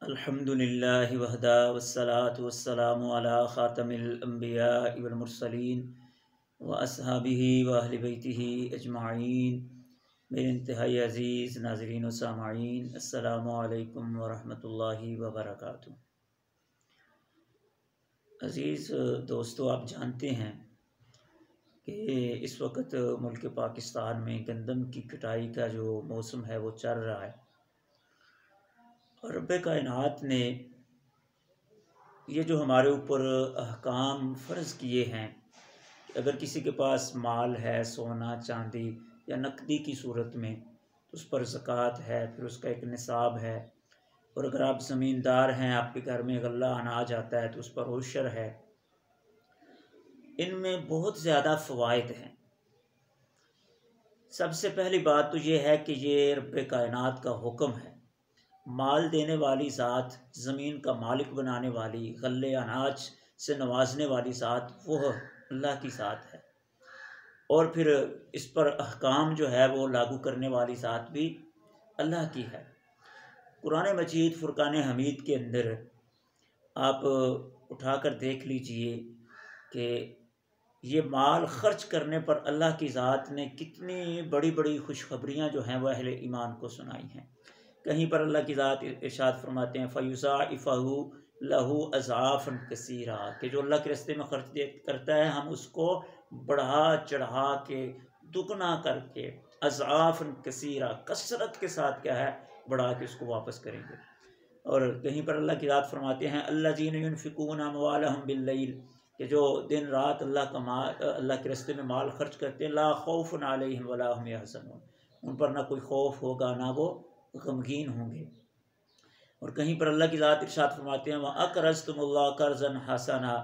الحمدللہ وحدہ والصلاة والسلام علی خاتم الانبیاء والمرسلین واصحابہ واہل بیتہ اجمعین۔ میرے انتہائی عزیز ناظرین و سامعین، السلام علیکم ورحمۃ اللہ وبرکاتہ۔ عزیز دوستو، آپ جانتے ہیں کہ اس وقت ملک پاکستان میں گندم کی کٹائی کا جو موسم ہے وہ چل رہا ہے، اور رب کائنات نے یہ جو ہمارے اوپر احکام فرض کیے ہیں کہ اگر کسی کے پاس مال ہے، سونا چاندی یا نقدی کی صورت میں، تو اس پر زکوٰۃ ہے، پھر اس کا ایک نصاب ہے، اور اگر آپ زمیندار ہیں، آپ کے گھر میں غلہ اناج آتا ہے تو اس پر عشر ہے۔ ان میں بہت زیادہ فوائد ہیں۔ سب سے پہلی بات تو یہ ہے کہ یہ رب کائنات کا حکم ہے۔ مال دینے والی ذات، زمین کا مالک بنانے والی، غلے اناج سے نوازنے والی ذات، وہ اللہ کی ذات ہے، اور پھر اس پر احکام جو ہے وہ لاگو کرنے والی ذات بھی اللہ کی ہے۔ قرآن مجید فرقان حمید کے اندر آپ اٹھا کر دیکھ لیجئے کہ یہ مال خرچ کرنے پر اللہ کی ذات نے کتنی بڑی بڑی خوشخبریاں جو ہیں وہ اہل ایمان کو سنائی ہیں۔ کہیں پر اللہ کی ذات ارشاد فرماتے ہیں فَيُضَاعِفُهُ لَهُ أَضْعَافًا كَثِيرًا، کہ جو اللہ کے راستے میں خرچ کرتا ہے ہم اس کو بڑھا چڑھا کے، دگنا کر کے، اضعافاً کثیرہ، کثرت کے ساتھ کیا ہے، بڑھا کے اس کو واپس کریں گے۔ اور کہیں پر اللہ کی ذات فرماتے ہیں الَّذِينَ يُنْفِقُونَ أَمْوَالَهُمْ بِاللَّيْلِ، کہ جو دن رات اللہ کے راستے میں مال خرچ کرتے ہیں، لا خوف علیہم ولا هم يحزنون، ان پر نہ کوئی خوف ہوگا نہ وہ غمگین ہوں گے۔ اور کہیں پر اللہ کی ذات ارشاد فرماتے ہیں وَأَقْرَضْتُمُ اللَّهَ قَرْضًا حَسَنًا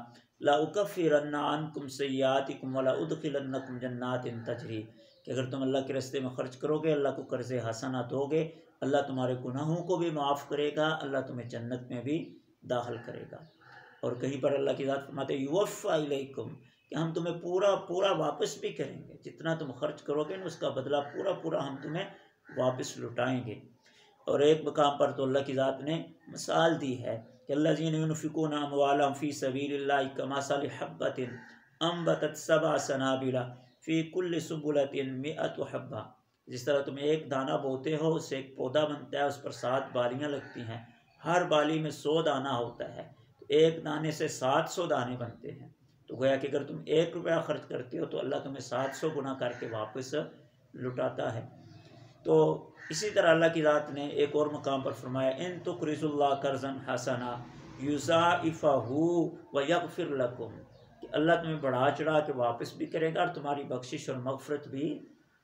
لَأُكَفِّرَنَّ عَنْكُمْ سَيِّئَاتِكُمْ وَلَأُدْخِلَنَّكُمْ جَنَّاتٍ تَجْرِي، کہ اگر تم اللہ کے راستے میں خرچ کرو گے، اللہ کو قرض حسنہ دو گے، اللہ تمہارے گناہوں کو بھی معاف کرے گا، اللہ تمہیں جنت میں بھی داخل کرے گا۔ اور کہیں پر اللہ کی ذات فرماتے ہیں یوفیٰ الیکم، کہ ہم تمہیں پورا پورا واپس بھی کریں گے، جتنا تم خرچ کرو گے اس کا بدلہ پورا پورا ہم تمہیں واپس لٹائیں گے۔ اور ایک مقام پر تو اللہ کی ذات نے مثال دی ہے کہ الذین ينفقون اموالهم فی سبیل اللہ کمثل حبۃ انبتت سبع سنابل فی کل سنبلۃ مئۃ حبۃ، جس طرح تم ایک دانہ بوتے ہو، اس سے ایک پودا بنتا ہے، اس پر 7 بالیاں لگتی ہیں، ہر بالی میں 100 دانہ ہوتا ہے، تو ایک دانے سے 700 دانے بنتے ہیں۔ تو گویا کہ اگر تم 1 روپیہ خرچ کرتے ہو تو اللہ تمہیں 700 گنا کر کے واپس لٹاتا ہے۔ تو اسی طرح اللہ کی ذات نے ایک اور مقام پر فرمایا ان تقرضوا اللہ قرضا حسنا یضاعفہ ویغفر لکم، کہ اللہ تمہیں بڑھا چڑھا کے واپس بھی کرے گا اور تمہاری بخشش اور مغفرت بھی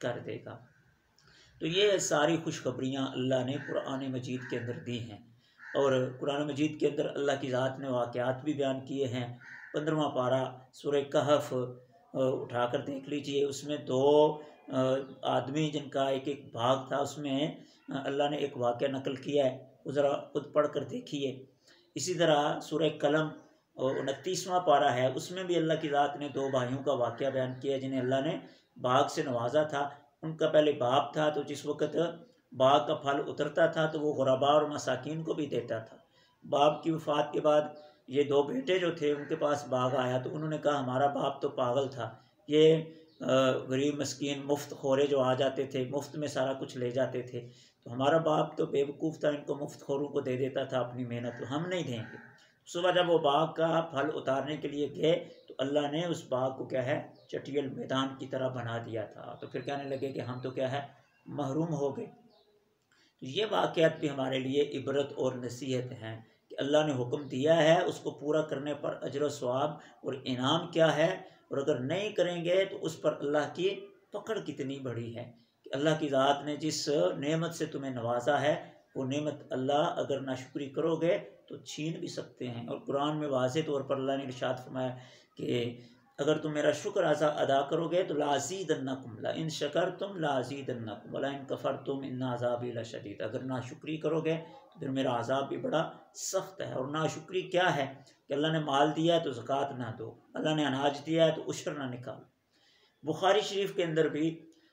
کر دے گا۔ تو یہ ساری خوشخبریاں اللہ نے قرآن مجید کے اندر دی ہیں، اور قرآن مجید کے اندر اللہ کی ذات نے واقعات بھی بیان کیے ہیں۔ 15واں پارہ سورہ کہف اٹھا کر دیکھ لیجئے، اس میں 2 آدمی جن کا ایک بھاگ تھا، اس میں اللہ نے ایک واقعہ نقل کیا ہے، وہ ذرا خود پڑھ کر دیکھیے۔ اسی طرح سورہ قلم 29واں پارہ ہے، اس میں بھی اللہ کی ذات نے 2 بھائیوں کا واقعہ بیان کیا جنہیں اللہ نے باغ سے نوازا تھا۔ ان کا پہلے باپ تھا، تو جس وقت باغ کا پھل اترتا تھا تو وہ غرباء اور مساکین کو بھی دیتا تھا۔ باپ کی وفات کے بعد یہ 2 بیٹے جو تھے ان کے پاس باغ آیا، تو انہوں نے کہا ہمارا باپ تو پاگل تھا، یہ غریب مسکین مفت خورے جو آ جاتے تھے مفت میں سارا کچھ لے جاتے تھے، تو ہمارا باپ تو بے وقوف تھا، ان کو مفت خوروں کو دے دیتا تھا اپنی محنت، تو ہم نہیں دیں گے۔ صبح جب وہ باغ کا پھل اتارنے کے لیے گئے تو اللہ نے اس باغ کو کیا ہے، چٹیل میدان کی طرح بنا دیا تھا، تو پھر کہنے لگے کہ ہم تو کیا ہے، محروم ہو گئے۔ تو یہ واقعات بھی ہمارے لیے عبرت اور نصیحت ہیں کہ اللہ نے حکم دیا ہے، اس کو پورا کرنے پر اجر و ثواب اور انعام کیا ہے، اور اگر نہیں کریں گے تو اس پر اللہ کی پکڑ کتنی بڑی ہے کہ اللہ کی ذات نے جس نعمت سے تمہیں نوازا ہے، وہ نعمت اللہ اگر ناشکری کرو گے تو چھین بھی سکتے ہیں۔ اور قرآن میں واضح طور پر اللہ نے ارشاد فرمایا کہ اگر تم میرا شکر ادا کرو گے تو لازیدنکم، لئن شکرتم لازیدنکم ولئن کفرتم ان عذابی لشدید، اگر ناشکری کرو گے تو پھر میرا عذاب بھی بڑا سخت ہے۔ اور ناشکری کیا ہے کہ اللہ نے مال دیا ہے تو زکوٰۃ نہ دو، اللہ نے اناج دیا ہے تو عشر نہ نکالو۔ بخاری شریف کے اندر بھی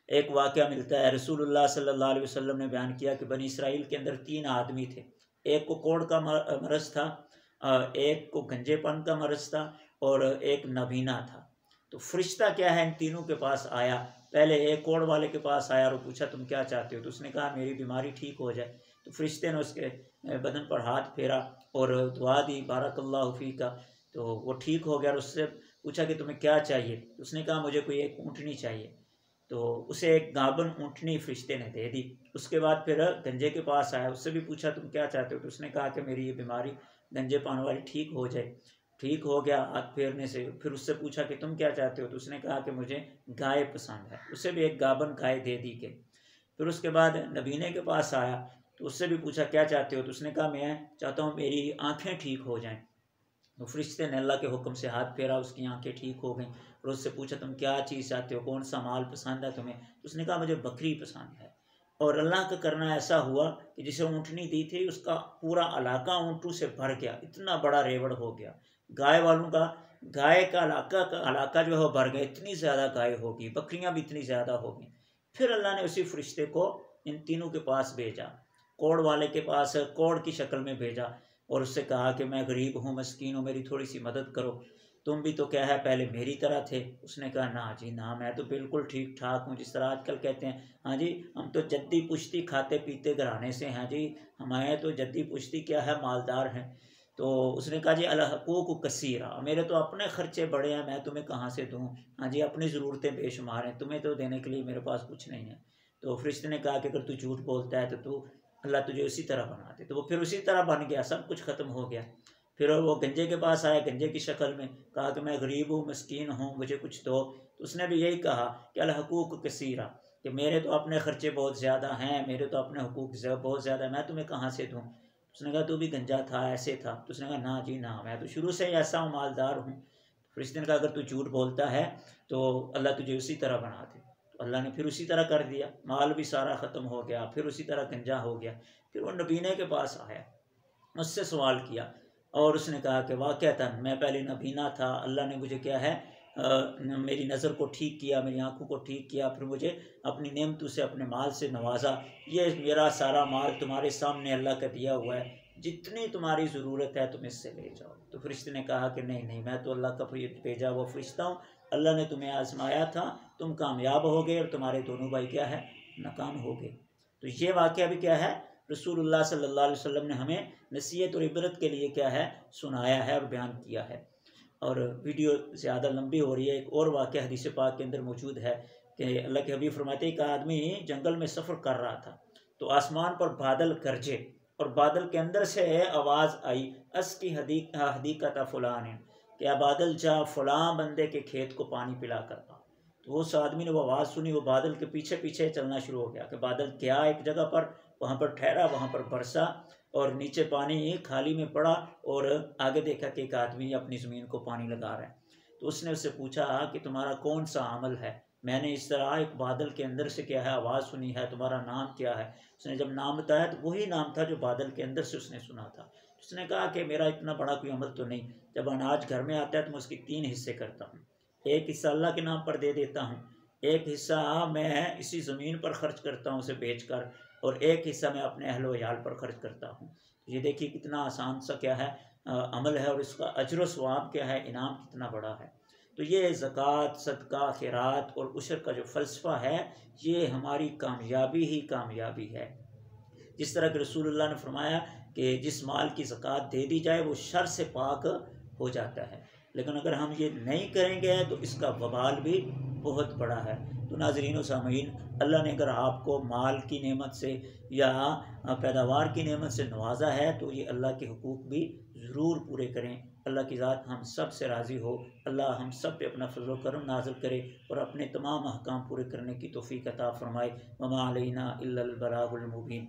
ایک واقعہ ملتا ہے، رسول اللہ صلی اللہ علیہ وسلم نے بیان کیا کہ بنی اسرائیل کے اندر 3 آدمی تھے، ایک کو کوڑ کا مرض تھا، ایک کو گنجے پن کا مرض تھا، اور ایک نابینا تھا۔ تو فرشتہ کیا ہے ان تینوں کے پاس آیا، پہلے ایک کوڑ والے کے پاس آیا اور پوچھا تم کیا چاہتے ہو، تو اس نے کہا میری بیماری ٹھیک ہو جائے۔ تو فرشتے نے اس کے بدن پر ہاتھ پھیرا اور دعا دی بارک اللہ فیک کا، تو وہ ٹھیک ہو گیا۔ اور اس سے پوچھا کہ تمہیں کیا چاہیے، اس نے کہا مجھے کوئی ایک اونٹنی چاہیے، تو اسے ایک گابن اونٹنی فرشتے نے دے دی۔ اس کے بعد پھر گنجے کے پاس آیا، اس سے بھی پوچھا تم کیا چاہتے ہو، تو اس نے کہا کہ میری یہ بیماری گنجے پان والی ٹھیک ہو جائے، ٹھیک ہو گیا ہاتھ پھیرنے سے۔ پھر اس سے پوچھا کہ تم کیا چاہتے ہو، تو اس نے کہا کہ مجھے گائے پسند ہے، اسے بھی ایک گابن گائے دے دی گئی۔ پھر اس کے بعد نبینے کے پاس آیا تو اس سے بھی پوچھا کیا چاہتے ہو، تو اس نے کہا میں چاہتا ہوں میری آنکھیں ٹھیک ہو جائیں۔ تو فرشتے نے اللہ کے حکم سے ہاتھ پھیرا، اس کی آنکھیں ٹھیک ہو گئیں۔ اور اس سے پوچھا تم کیا چیز چاہتے ہو، کون سا مال پسند ہے تمہیں، تو اس نے کہا مجھے بکری پسند ہے۔ اور اللہ کا کرنا ایسا ہوا کہ جسے اونٹنی دی تھی اس کا پورا علاقہ اونٹوں سے بھر گیا، اتنا بڑا ریوڑ ہو گیا۔ گائے والوں کا، گائے کا علاقہ جو ہے وہ بھر گیا، اتنی زیادہ گائے ہوگی، بکریاں بھی اتنی زیادہ ہو گئیں۔ پھر اللہ نے اسی فرشتے کو ان تینوں کے پاس بھیجا، کوڑ والے کے پاس کوڑ کی شکل میں بھیجا، اور اس سے کہا کہ میں غریب ہوں، مسکین ہوں، میری تھوڑی سی مدد کرو، تم بھی تو کیا ہے پہلے میری طرح تھے۔ اس نے کہا نہ جی نہ، میں تو بالکل ٹھیک ٹھاک ہوں، جس طرح آج کل کہتے ہیں ہاں جی ہم تو جدی پشتی کھاتے پیتے گھرانے سے ہیں جی، ہمارے تو جدی پشتی کیا ہے مالدار ہیں۔ تو اس نے کہا جی الحقوق کثیرہ، میرے تو اپنے خرچے بڑے ہیں، میں تمہیں کہاں سے دوں، ہاں جی اپنی ضرورتیں بے شمار ہیں، تمہیں تو دینے کے لیے میرے پاس کچھ نہیں ہے۔ تو فرشتے نے کہا کہ اگر تو جھوٹ بولتا ہے تو اللہ تجھے اسی طرح بنا دے۔ تو وہ پھر اسی طرح بن گیا، سب کچھ ختم ہو گیا۔ پھر وہ گنجے کے پاس آیا، گنجے کی شکل میں، کہا کہ میں غریب ہوں، مسکین ہوں، مجھے کچھ دو۔ تو اس نے بھی یہی کہا کہ الحقوق کثیرہ، کہ میرے تو اپنے خرچے بہت زیادہ ہیں، میرے تو اپنے حقوق بہت زیادہ ہیں، میں تمہیں کہاں سے دوں۔ اس نے کہا تو بھی گنجا تھا، ایسے تھا، تو اس نے کہا نہ جی نہ، میں تو شروع سے ہی ایسا ہوں، مالدار ہوں۔ فرشتے نے کہا اگر تو جھوٹ بولتا ہے تو اللہ تجھے اسی طرح بنا دے۔ تو اللہ نے پھر اسی طرح کر دیا، مال بھی سارا ختم ہو گیا، پھر اسی طرح گنجا ہو گیا۔ پھر وہ نبینے کے پاس آیا، اس سے سوال کیا، اور اس نے کہا کہ واقعتاً میں پہلے نبینا تھا، اللہ نے مجھے کیا ہے میری نظر کو ٹھیک کیا، میری آنکھوں کو ٹھیک کیا، پھر مجھے اپنی نعمتوں سے اپنے مال سے نوازا، یہ میرا سارا مال تمہارے سامنے اللہ کا دیا ہوا ہے، جتنی تمہاری ضرورت ہے تم اس سے لے جاؤ۔ تو فرشتے نے کہا کہ نہیں نہیں، میں تو اللہ کا بھیجا ہوا فرشتہ ہوں، اللہ نے تمہیں آزمایا تھا، تم کامیاب ہو گئے اور تمہارے دونوں بھائی کیا ہے ناکام ہو گئے۔ تو یہ واقعہ بھی کیا ہے رسول اللہ صلی اللہ علیہ وسلم نے ہمیں نصیحت اور عبرت کے لیے کیا ہے سنایا ہے اور بیان کیا ہے۔ اور ویڈیو زیادہ لمبی ہو رہی ہے، ایک اور واقعہ حدیث پاک کے اندر موجود ہے کہ اللہ کے حبیب فرماتے ہیں کہ آدمی جنگل میں سفر کر رہا تھا تو آسمان پر بادل گرجے اور بادل کے اندر سے آواز آئی اس کی حدیقت فلان، کہ بادل جا فلاں بندے کے کھیت کو پانی پلا کر آ۔ تو اس آدمی نے وہ آواز سنی، وہ بادل کے پیچھے پیچھے چلنا شروع ہو گیا، کہ بادل گیا ایک جگہ پر، وہاں پر ٹھہرا، وہاں پر برسا اور نیچے پانی کھالی میں پڑا، اور آگے دیکھا کہ ایک آدمی اپنی زمین کو پانی لگا رہا ہے۔ تو اس نے اس سے پوچھا کہ تمہارا کون سا عمل ہے، میں نے اس طرح ایک بادل کے اندر سے کیا ہے آواز سنی ہے، تمہارا نام کیا ہے؟ اس نے جب نام بتایا تو وہی نام تھا جو بادل کے اندر سے اس نے سنا تھا۔ اس نے کہا کہ میرا اتنا بڑا کوئی عمل تو نہیں، جب اناج گھر میں آتا ہے تو میں اس کی 3 حصے کرتا ہوں، ایک حصہ اللہ کے نام پر دے دیتا ہوں، ایک حصہ میں اسی زمین پر خرچ کرتا ہوں اسے بیچ کر، اور ایک حصہ میں اپنے اہل و عیال پر خرچ کرتا ہوں۔ یہ دیکھیے کتنا آسان سا کیا ہے عمل ہے، اور اس کا اجر و ثواب کیا ہے، انعام کتنا بڑا ہے۔ تو یہ زکوٰۃ، صدقہ، خیرات اور عشر کا جو فلسفہ ہے، یہ ہماری کامیابی ہی کامیابی ہے۔ جس طرح کہ رسول اللہ نے فرمایا کہ جس مال کی زکوٰۃ دے دی جائے وہ شر سے پاک ہو جاتا ہے، لیکن اگر ہم یہ نہیں کریں گے تو اس کا وبال بھی بہت بڑا ہے۔ تو ناظرین و سامعین، اللہ نے اگر آپ کو مال کی نعمت سے یا پیداوار کی نعمت سے نوازا ہے تو یہ اللہ کے حقوق بھی ضرور پورے کریں۔ اللہ کی ذات ہم سب سے راضی ہو، اللہ ہم سب پہ اپنا فضل و کرم نازل کرے اور اپنے تمام احکام پورے کرنے کی توفیق عطا فرمائے۔ وما علینا الا البلاغ المبین۔